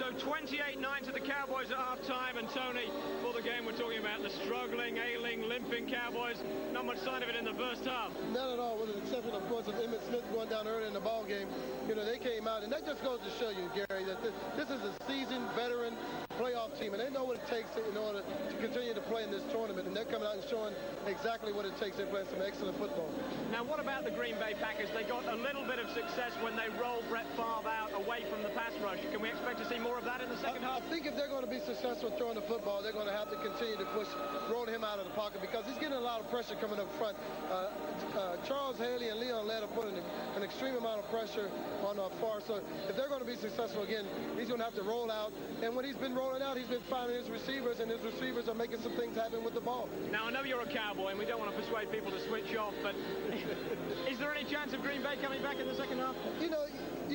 So 28-9 to the Cowboys at halftime, and Tony, for the game we're talking about, the struggling, ailing, limping Cowboys, not much sign of it in the first half. None at all, with an exception, of course, of Emmitt Smith going down early in the ball game. You know, they came out, and that just goes to show you, Gary, that this is a seasoned veteran playoff team, and they know what it takes in order to continue to play in this tournament, and they're coming out and showing exactly what it takes. They're playing some excellent football. Now, what about the Green Bay Packers? They got a little bit of success when they rolled Brett Favre out away from the pass rush. Can we expect to see more of that in the second half? I think if they're going to be successful throwing the football, they're going to have to continue to push, rolling him out of the pocket, because he's getting a lot of pressure coming up front. Charles Haley and Leon Lett are putting an extreme amount of pressure on Favre. So if they're going to be successful again, he's going to have to roll out. And when he's been rolling out, he's been finding his receivers, and his receivers are making some things happen with the ball. Now, I know you're a Cowboy, and we don't want to persuade people to switch off, but is there any chance of Green Bay coming back in the second half? You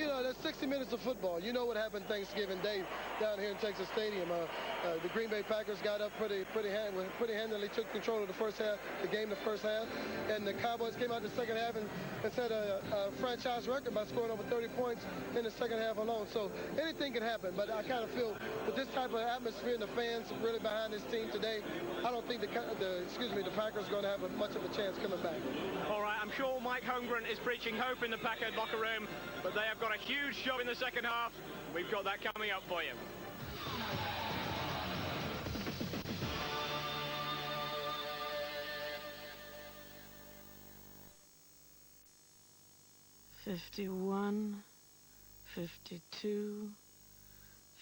know, there's 60 minutes of football. You know what happened Thanksgiving Day down here in Texas Stadium. The Green Bay Packers got up pretty handily, took control of the first half, the game the first half, and the Cowboys came out the second half and set a franchise record by scoring over 30 points in the second half alone. So anything can happen, but I kind of feel with this type of atmosphere and the fans really behind this team today, I don't think the Packers are going to have much of a chance coming back. All right, I'm sure Mike Holmgren is preaching hope in the Packers locker room, but they have got a huge job in the second half. We've got that coming up for you. "51, 52,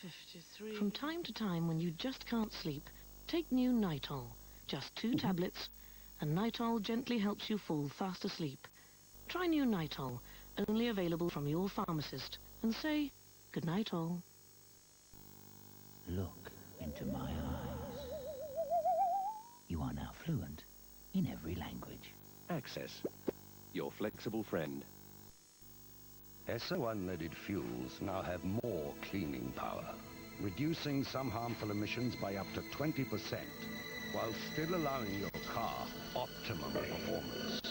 53... From time to time, when you just can't sleep, take new Nitol. Just 2 tablets, and Nitol gently helps you fall fast asleep. Try new Nitol, only available from your pharmacist, and say good night all. Look into my eyes. You are now fluent in every language. Access, your flexible friend. SO unleaded fuels now have more cleaning power, reducing some harmful emissions by up to 20%, while still allowing your car optimum performance.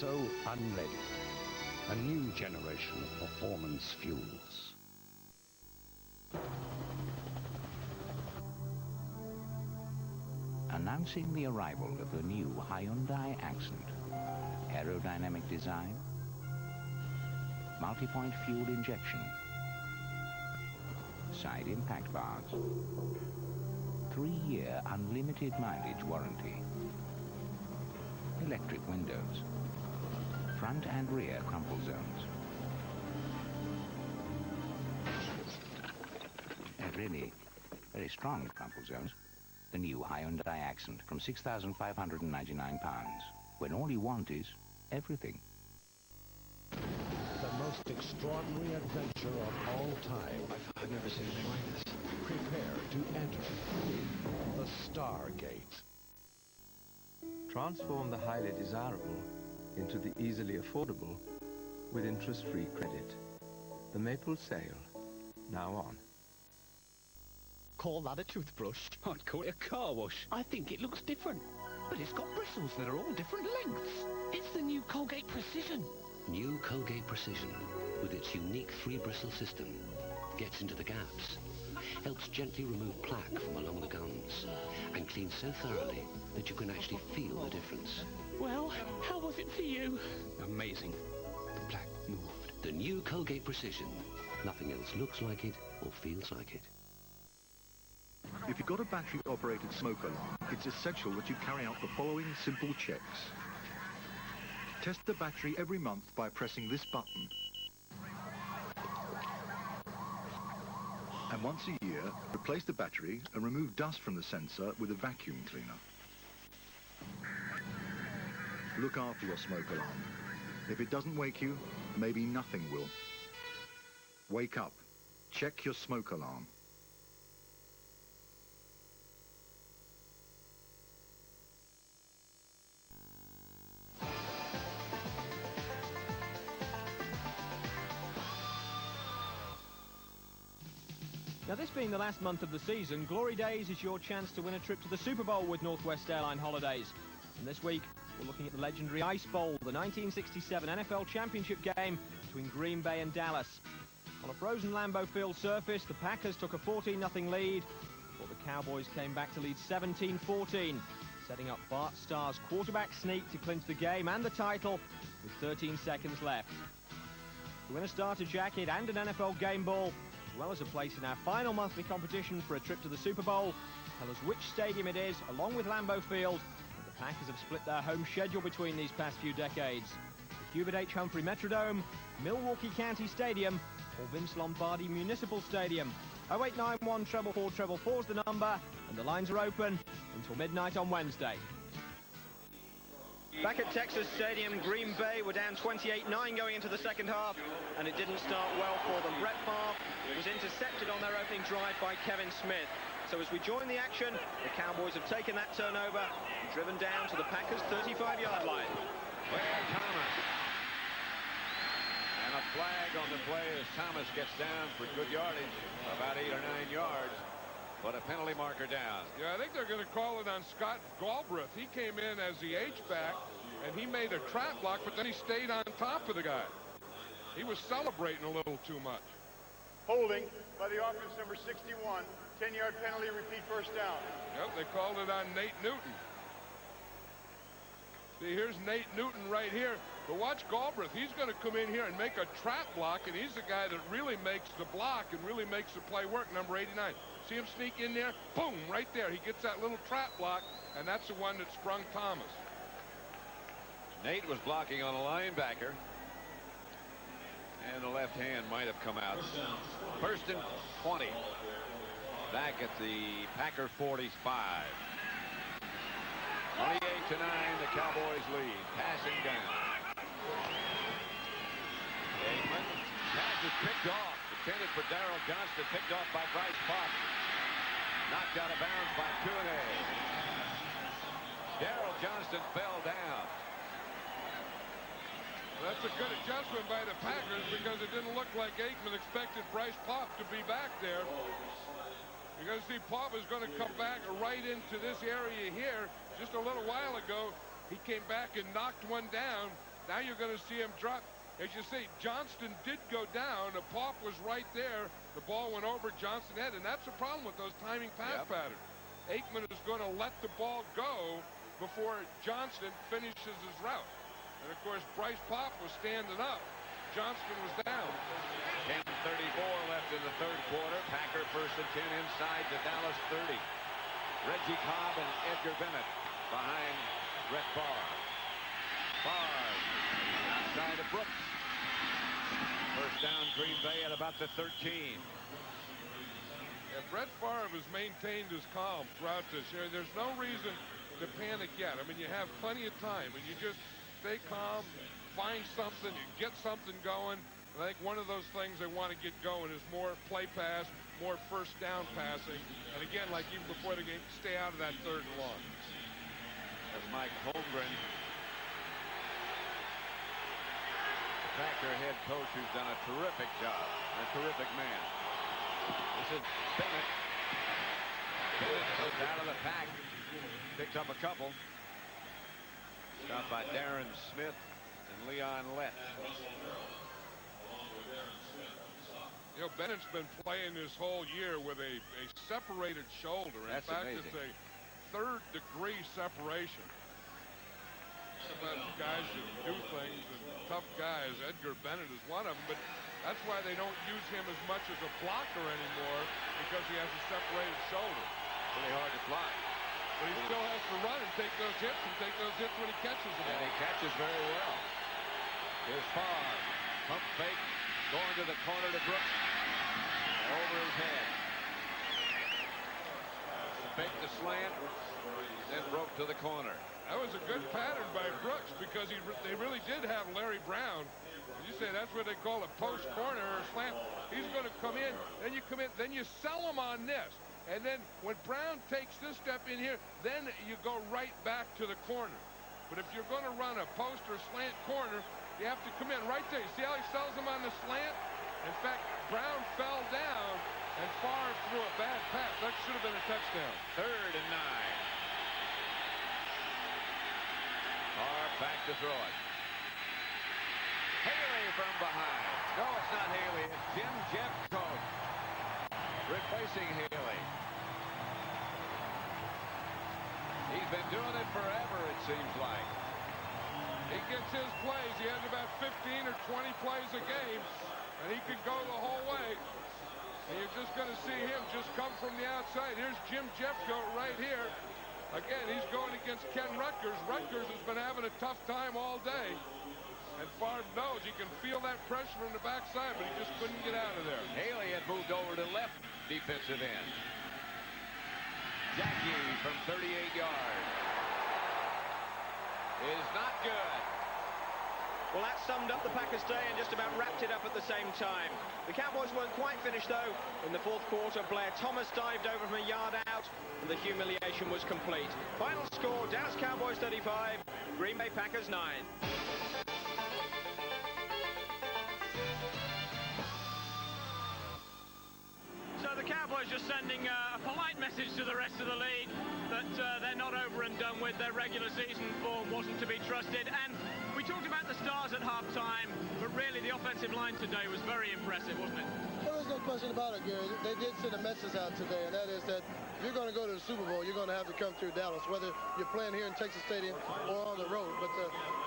Esso Unleaded, a new generation of performance fuels. Announcing the arrival of the new Hyundai Accent. Aerodynamic design, multi-point fuel injection, side impact bars, 3-year unlimited mileage warranty, electric windows, front and rear crumple zones. Really very strong crumple zones. The new Hyundai Accent from £6,599, when all you want is everything. The most extraordinary adventure of all time. I've never seen anything like this. Prepare to enter the Stargate. Transform the highly desirable into the easily affordable with interest-free credit. The Maple Sale, now on. Call that a toothbrush? I'd call it a car wash. I think it looks different. But it's got bristles that are all different lengths. It's the new Colgate Precision. New Colgate Precision, with its unique 3-bristle system, gets into the gaps, helps gently remove plaque from along the gums, and cleans so thoroughly that you can actually feel the difference. Well, how was it for you? Amazing. The plaque moved. The new Colgate Precision. Nothing else looks like it or feels like it. If you've got a battery-operated smoke alarm, it's essential that you carry out the following simple checks. Test the battery every month by pressing this button. And once a year, replace the battery and remove dust from the sensor with a vacuum cleaner. Look after your smoke alarm. If it doesn't wake you, maybe nothing will. Wake up. Check your smoke alarm. Now, this being the last month of the season, Glory Days is your chance to win a trip to the Super Bowl with Northwest Airline Holidays. And this week, we're looking at the legendary Ice Bowl, the 1967 NFL Championship game between Green Bay and Dallas. On a frozen Lambeau Field surface, the Packers took a 14-0 lead, before the Cowboys came back to lead 17-14, setting up Bart Starr's quarterback sneak to clinch the game and the title with 13 seconds left. To win a starter jacket and an NFL game ball, as well as a place in our final monthly competition for a trip to the Super Bowl, tell us which stadium it is, along with Lambeau Field, that the Packers have split their home schedule between these past few decades. The Hubert H. Humphrey Metrodome, Milwaukee County Stadium, or Vince Lombardi Municipal Stadium. 0891 444 is the number, and the lines are open until midnight on Wednesday. Back at Texas Stadium, Green Bay were down 28-9 going into the second half, and it didn't start well for them. Brett Favre was intercepted on their opening drive by Kevin Smith. So as we join the action, the Cowboys have taken that turnover and driven down to the Packers' 35-yard line. Where Thomas. And a flag on the play as Thomas gets down for good yardage, about 8 or 9 yards. But a penalty marker down. Yeah, I think they're going to call it on Scott Galbraith. He came in as the H-back, and he made a trap block, but then he stayed on top of the guy. He was celebrating a little too much. Holding by the offense number 61. 10-yard penalty, repeat first down. Yep, they called it on Nate Newton. See, here's Nate Newton right here. But watch Galbraith. He's going to come in here and make a trap block, and he's the guy that really makes the block and really makes the play work, number 89. See him sneak in there? Boom, right there. He gets that little trap block, and that's the one that sprung Thomas. Nate was blocking on a linebacker, and the left hand might have come out. First and 20. Back at the Packer 45. 28-9, the Cowboys lead. Passing down. Aikman. Pass is picked off. Intended for Darrell Johnston. Picked off by Bryce Pop. Knocked out of bounds by Kuhne. Darrell Johnston fell down. That's a good adjustment by the Packers because it didn't look like Aikman expected Bryce Pop to be back there. You're going to see Pop is going to come back right into this area here. Just a little while ago, he came back and knocked one down, Now you're going to see him drop. As you see, Johnston did go down. The pop was right there. The ball went over Johnston's head, and that's the problem with those timing pass patterns. Aikman is going to let the ball go before Johnston finishes his route. And, of course, Bryce Pop was standing up. Johnston was down. 10:34 left in the third quarter. Packer first and 10 inside the Dallas 30. Reggie Cobb and Edgar Bennett behind Brett Favre. Favre outside of Brooks. First down, Green Bay at about the 13. Yeah, Brett Favre has maintained his calm throughout this year. There's no reason to panic yet. I mean, you have plenty of time, and you just stay calm, find something, you get something going. And I think one of those things they want to get going is more play pass, more first down passing. And again, like even before the game, stay out of that third and long. That's Mike Holmgren, Packer head coach, who's done a terrific job, a terrific man. This is Bennett. Bennett goes out of the pack, picks up a couple. Stopped by Darren Smith and Leon Lett. You know, Bennett's been playing this whole year with a separated shoulder. In fact, amazing. It's a third-degree separation. About guys that do things and tough guys. Edgar Bennett is one of them, but that's why they don't use him as much as a blocker anymore, because he has a separated shoulder. Pretty hard to block. But he still has to run and take those hits when he catches the ball. And he catches very well. Here's Favre. Pump fake. Going to the corner to Brooks. Over his head. Fake the slant. Then broke to the corner. That was a good pattern by Brooks, because they really did have Larry Brown. You say that's what they call a post corner or a slant. He's going to come in, then you come in, then you sell him on this. And then when Brown takes this step in here, then you go right back to the corner. But if you're going to run a post or slant corner, you have to come in right there. You see how he sells him on the slant? In fact, Brown fell down, and Favre threw a bad pass. That should have been a touchdown. 3rd and 9. Favre back to throw it. Haley from behind. No, it's not Haley. It's Jim Jeffcoat replacing Haley. He's been doing it forever, it seems like. He gets his plays. He has about 15 or 20 plays a game, and he can go the whole way. And you're just going to see him just come from the outside. Here's Jim Jeffcoat right here. Again, he's going against Ken Rutgers. Rutgers has been having a tough time all day. And Favre knows he can feel that pressure from the backside, but he just couldn't get out of there. Haley had moved over to left defensive end. Jackie from 38 yards. Is not good. Well, that summed up the Packers' day and just about wrapped it up at the same time. The Cowboys weren't quite finished, though. In the fourth quarter, Blair Thomas dived over from a yard out, and the humiliation was complete. Final score, Dallas Cowboys 35, Green Bay Packers 9. So the Cowboys just sending a polite message to the rest of the league that they're not over and done with. Their regular season form wasn't to be trusted. And we talked about the stars at halftime, but really the offensive line today was very impressive, wasn't it? Well, there's no question about it, Gary. They did send a message out today, and that is that if you're going to go to the Super Bowl, you're going to have to come through Dallas, whether you're playing here in Texas Stadium or on the road. But,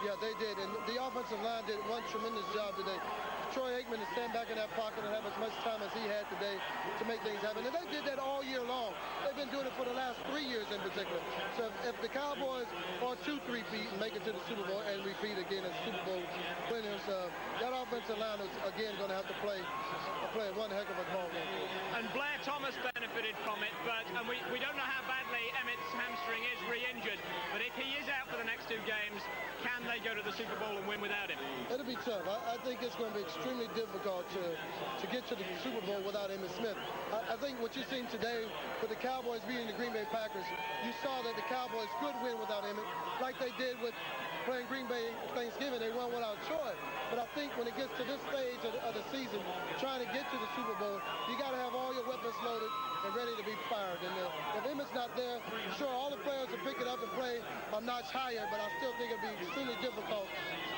yeah, they did. And the offensive line did one tremendous job today. Troy Aikman to stand back in that pocket and have as much time as he had today to make things happen. And they did that all year long. They've been doing it for the last 3 years in particular. So if the Cowboys are 2-3-peat and make it to the Super Bowl and repeat again as Super Bowl winners, that offensive line is, again, going to have to play one heck of a ball game. And Blair Thomas benefited from it, but and we don't know how badly Emmett's hamstring is re-injured. But if he is out for the next 2 games, can they go to the Super Bowl and win without him? It'll be tough. I think it's going to be extremely difficult to get to the Super Bowl without Emmitt Smith. I think what you've seen today with the Cowboys beating the Green Bay Packers, you saw that the Cowboys could win without Emmitt, like they did with playing Green Bay Thanksgiving. They won without Troy. But I think when it gets to this stage of the season, trying to get to the Super Bowl, you got to have all your weapons loaded and ready to be fired. And if Emmett's not there, sure, all the players will pick it up and play a notch higher, but I still think it'll be extremely difficult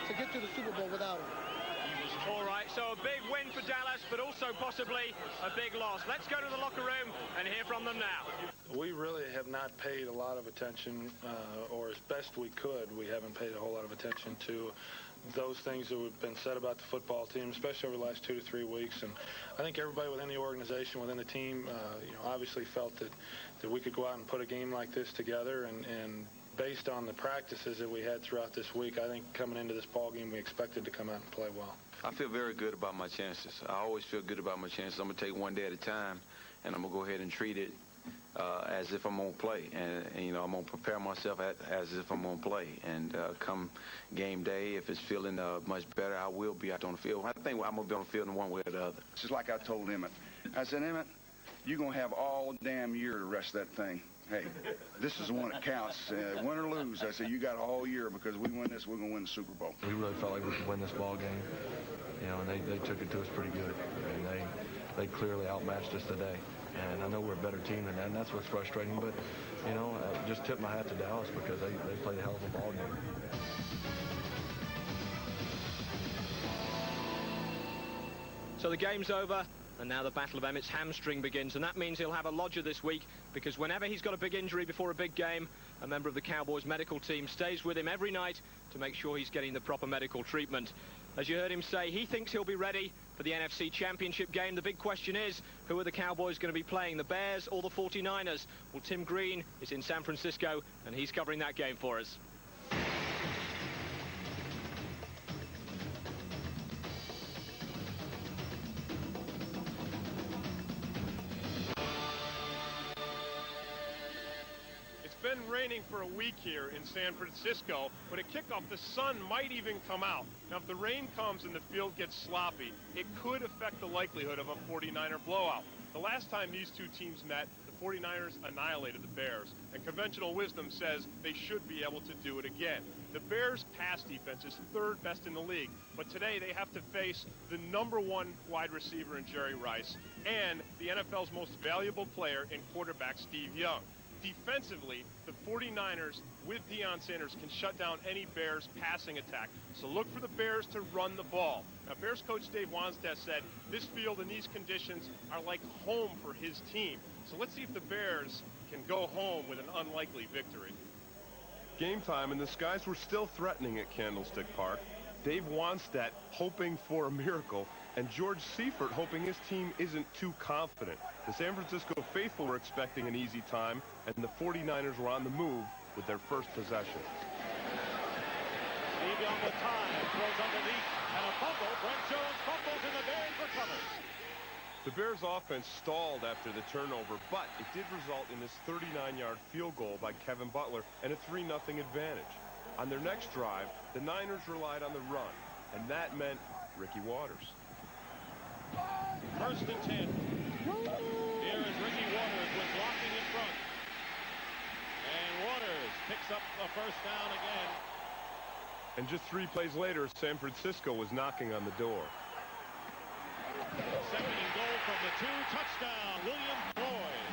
to get to the Super Bowl without him. All right, so a big win for Dallas, but also possibly a big loss. Let's go to the locker room and hear from them now. We really have not paid a lot of attention, or as best we could, we haven't paid a whole lot of attention to those things that have been said about the football team, especially over the last 2 to 3 weeks. And I think everybody within the organization, within the team, obviously felt that we could go out and put a game like this together. And based on the practices that we had throughout this week, I think coming into this ball game, we expected to come out and play well. I feel very good about my chances. I always feel good about my chances. I'm going to take one day at a time, and I'm going to go ahead and treat it as if I'm going to play. And I'm going to prepare myself as if I'm going to play. And come game day, if it's feeling much better, I will be out on the field. I think I'm going to be on the field in one way or the other. Just like I told Emmett. I said, Emmett, you're going to have all damn year to rest that thing. Hey, this is the one that counts. Win or lose, I said, you got all year because we win this, we're going to win the Super Bowl. We really felt like we could win this ball game, and they took it to us pretty good. I mean, they clearly outmatched us today, and I know we're a better team than that, and that's what's frustrating. But, I just tip my hat to Dallas because they played a hell of a ball game. So the game's over. And now the battle of Emmett's hamstring begins, and that means he'll have a lodger this week, because whenever he's got a big injury before a big game, a member of the Cowboys medical team stays with him every night to make sure he's getting the proper medical treatment. As you heard him say, he thinks he'll be ready for the NFC Championship game. The big question is, who are the Cowboys going to be playing, the Bears or the 49ers? Well, Tim Green is in San Francisco, and he's covering that game for us. It's been raining for a week here in San Francisco, but at kickoff the sun might even come out. Now if the rain comes and the field gets sloppy, it could affect the likelihood of a 49er blowout. The last time these two teams met, the 49ers annihilated the Bears, and conventional wisdom says they should be able to do it again. The Bears' pass defense is third best in the league, but today they have to face the #1 wide receiver in Jerry Rice and the NFL's most valuable player in quarterback Steve Young. Defensively, the 49ers with Deion Sanders can shut down any Bears passing attack. So look for the Bears to run the ball. Now, Bears coach Dave Wanstead said this field in these conditions are like home for his team. So let's see if the Bears can go home with an unlikely victory. Game time, and the skies were still threatening at Candlestick Park. Dave Wanstead hoping for a miracle, and George Seifert hoping his team isn't too confident. The San Francisco faithful were expecting an easy time, and the 49ers were on the move with their first possession. Steve Young with time, throws underneath, and a fumble. Brent Jones fumbles, and the Bears recovers. The Bears' offense stalled after the turnover, but it did result in this 39-yard field goal by Kevin Butler and a 3-0 advantage. On their next drive, the Niners relied on the run, and that meant Ricky Waters. First and 10. Here is Ricky Waters with blocking in front. And Waters picks up a first down again. And just 3 plays later, San Francisco was knocking on the door. Second and goal from the 2. Touchdown, William Floyd.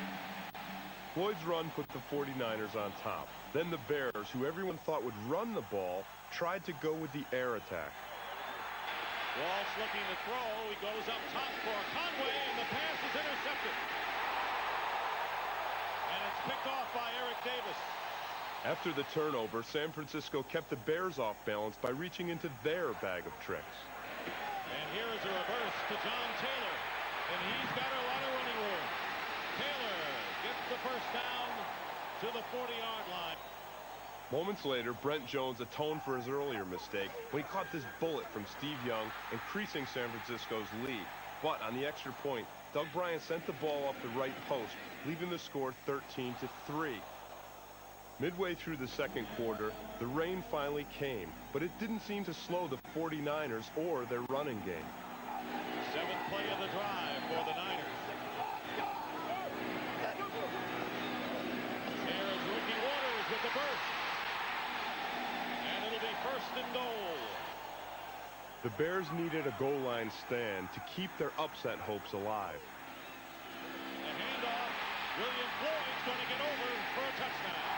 Floyd's run put the 49ers on top. Then the Bears, who everyone thought would run the ball, tried to go with the air attack. Walsh looking to throw. He goes up top for Conway, and the pass is intercepted. And it's picked off by Eric Davis. After the turnover, San Francisco kept the Bears off balance by reaching into their bag of tricks. And here is a reverse to John Taylor. And he's got a lot of running room. Taylor gets the first down to the 40-yard line. Moments later, Brent Jones atoned for his earlier mistake when he caught this bullet from Steve Young, increasing San Francisco's lead. But on the extra point, Doug Bryant sent the ball off the right post, leaving the score 13-3. Midway through the second quarter, the rain finally came, but it didn't seem to slow the 49ers or their running game. 7th play of the drive for the Niners. Here is Ricky Waters with the burst. And it'll be first and goal. The Bears needed a goal line stand to keep their upset hopes alive. The handoff. William Floyd's going to get over for a touchdown.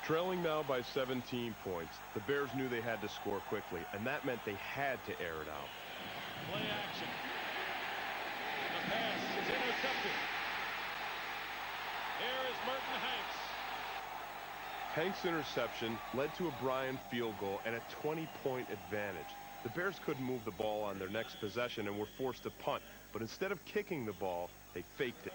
Trailing now by 17 points, the Bears knew they had to score quickly, and that meant they had to air it out. Play action. The pass is intercepted. Here is Merton Hanks. Hanks' interception led to a Bryan field goal and a 20-point advantage. The Bears couldn't move the ball on their next possession and were forced to punt, but instead of kicking the ball, they faked it.